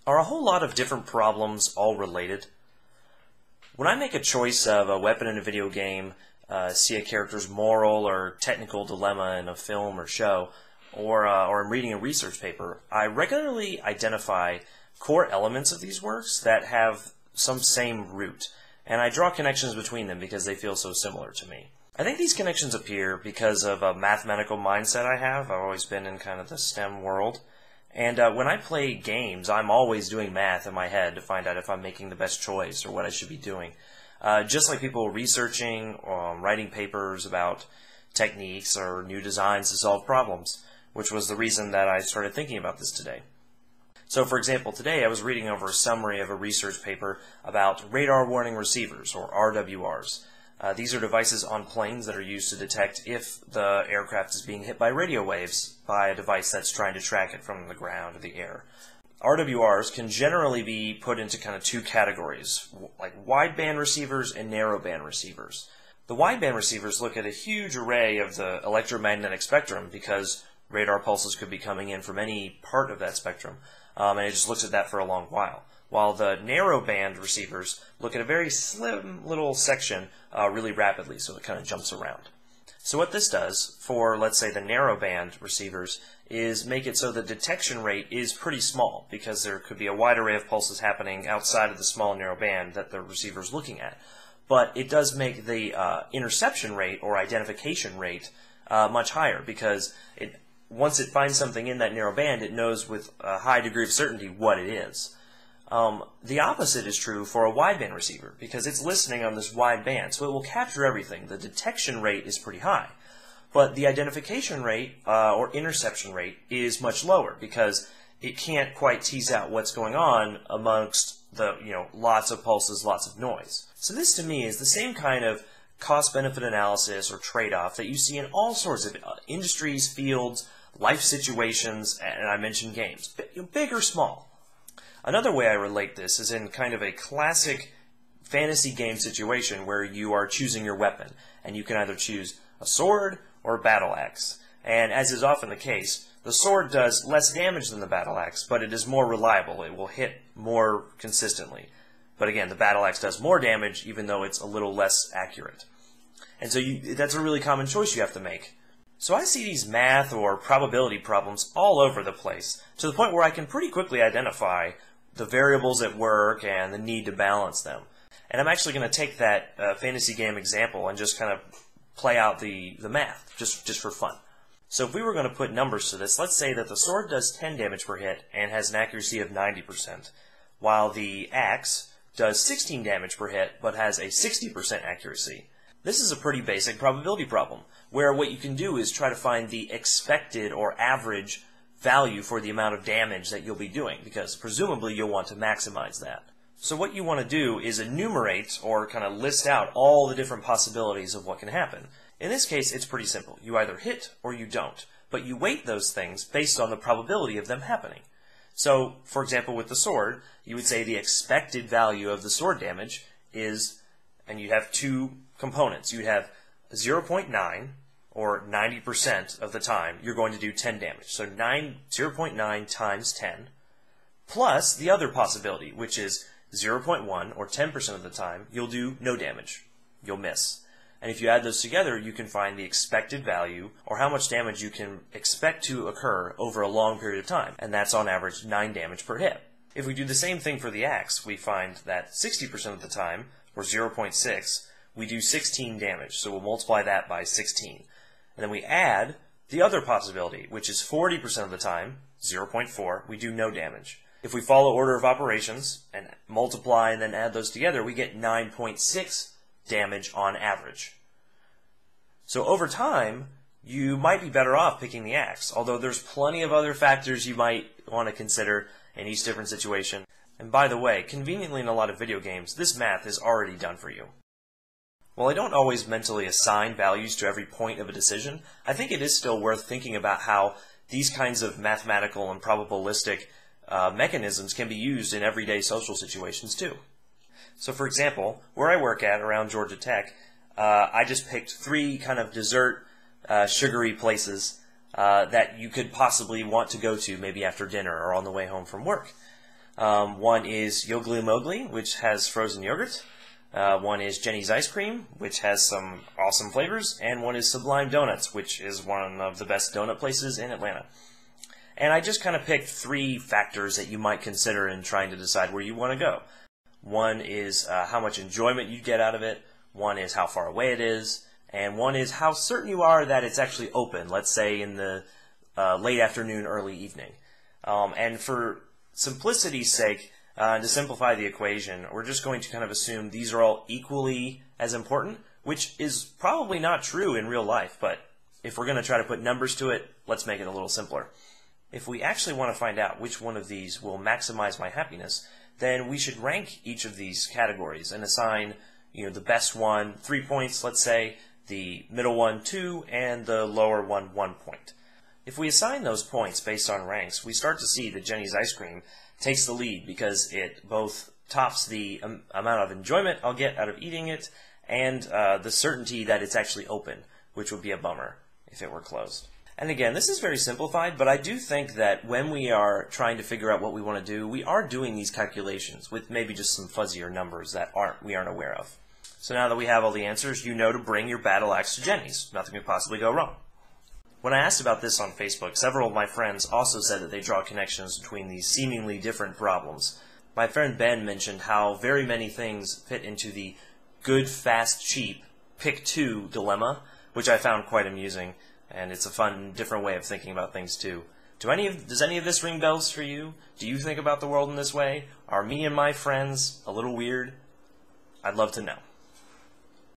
Are a whole lot of different problems all related? When I make a choice of a weapon in a video game, see a character's moral or technical dilemma in a film or show, or I'm reading a research paper, I regularly identify core elements of these works that have some same root, and I draw connections between them because they feel so similar to me. I think these connections appear because of a mathematical mindset I have. I've always been in kind of the STEM world. And when I play games, I'm always doing math in my head to find out if I'm making the best choice or what I should be doing. Just like people researching or writing papers about techniques or new designs to solve problems, which was the reason that I started thinking about this today. So for example, today I was reading over a summary of a research paper about radar warning receivers, or RWRs. These are devices on planes that are used to detect if the aircraft is being hit by radio waves by a device that's trying to track it from the ground or the air. RWRs can generally be put into kind of two categories, like wideband receivers and narrowband receivers. The wideband receivers look at a huge array of the electromagnetic spectrum because radar pulses could be coming in from any part of that spectrum, and it just looks at that for a long while. While the narrowband receivers look at a very slim little section really rapidly, so it kind of jumps around. So what this does for, let's say, the narrowband receivers is make it so the detection rate is pretty small because there could be a wide array of pulses happening outside of the small narrow band that the receiver is looking at. But it does make the interception rate or identification rate much higher because once it finds something in that narrow band, it knows with a high degree of certainty what it is. The opposite is true for a wideband receiver because it's listening on this wide band, so it will capture everything. The detection rate is pretty high, but the identification rate or interception rate is much lower because it can't quite tease out what's going on amongst the lots of pulses, lots of noise. So this to me is the same kind of cost-benefit analysis or trade-off that you see in all sorts of industries, fields, life situations, and I mentioned games, big or small. Another way I relate this is in kind of a classic fantasy game situation where you are choosing your weapon, and you can either choose a sword or a battle axe. And as is often the case, the sword does less damage than the battle axe, but it is more reliable. It will hit more consistently. But again, the battle axe does more damage even though it's a little less accurate. And so that's a really common choice you have to make. So I see these math or probability problems all over the place, to the point where I can pretty quickly identify the variables at work and the need to balance them. And I'm actually going to take that fantasy game example and just kind of play out the math, just for fun. So if we were going to put numbers to this, let's say that the sword does 10 damage per hit and has an accuracy of 90%, while the axe does 16 damage per hit but has a 60% accuracy. This is a pretty basic probability problem, where what you can do is try to find the expected or average value for the amount of damage that you'll be doing, because presumably you'll want to maximize that. So what you want to do is enumerate or kind of list out all the different possibilities of what can happen. In this case, it's pretty simple. You either hit or you don't, but you weight those things based on the probability of them happening. So, for example, with the sword, you would say the expected value of the sword damage is, and you have two components. You'd have 0.9, or 90% of the time, you're going to do 10 damage. So 0.9 times 10, plus the other possibility, which is 0.1, or 10% of the time, you'll do no damage. You'll miss. And if you add those together, you can find the expected value, or how much damage you can expect to occur over a long period of time. And that's on average 9 damage per hit. If we do the same thing for the axe, we find that 60% of the time, or 0.6, we do 16 damage. So we'll multiply that by 16. And then we add the other possibility, which is 40% of the time, 0.4, we do no damage. If we follow order of operations and multiply and then add those together, we get 9.6 damage on average. So over time, you might be better off picking the axe, although there's plenty of other factors you might want to consider in each different situation. And by the way, conveniently in a lot of video games, this math is already done for you. While I don't always mentally assign values to every point of a decision, I think it is still worth thinking about how these kinds of mathematical and probabilistic mechanisms can be used in everyday social situations too. So for example, where I work at around Georgia Tech, I just picked 3 kind of dessert sugary places that you could possibly want to go to maybe after dinner or on the way home from work. One is Yogly Mogly, which has frozen yogurt. One is Jenny's Ice Cream, which has some awesome flavors. And one is Sublime Donuts, which is one of the best donut places in Atlanta. And I just kind of picked 3 factors that you might consider in trying to decide where you want to go. One is how much enjoyment you get out of it. One is how far away it is. And one is how certain you are that it's actually open, let's say in the late afternoon, early evening. And for simplicity's sake, to simplify the equation, we're just going to kind of assume these are all equally as important, which is probably not true in real life, but if we're going to try to put numbers to it, let's make it a little simpler. If we actually want to find out which one of these will maximize my happiness, then we should rank each of these categories and assign, the best one 3 points, let's say, the middle one 2, and the lower one 1 point. If we assign those points based on ranks, we start to see that Jenny's Ice Cream takes the lead because it both tops the amount of enjoyment I'll get out of eating it and the certainty that it's actually open, which would be a bummer if it were closed. And again, this is very simplified, but I do think that when we are trying to figure out what we want to do, we are doing these calculations with maybe just some fuzzier numbers that we aren't aware of. So now that we have all the answers, you know to bring your battle axe to Jenny's. Nothing could possibly go wrong. When I asked about this on Facebook, several of my friends also said that they draw connections between these seemingly different problems. My friend Ben mentioned how very many things fit into the good, fast, cheap, pick 2 dilemma, which I found quite amusing. And it's a fun, different way of thinking about things, too. Does any of this ring bells for you? Do you think about the world in this way? Are me and my friends a little weird? I'd love to know.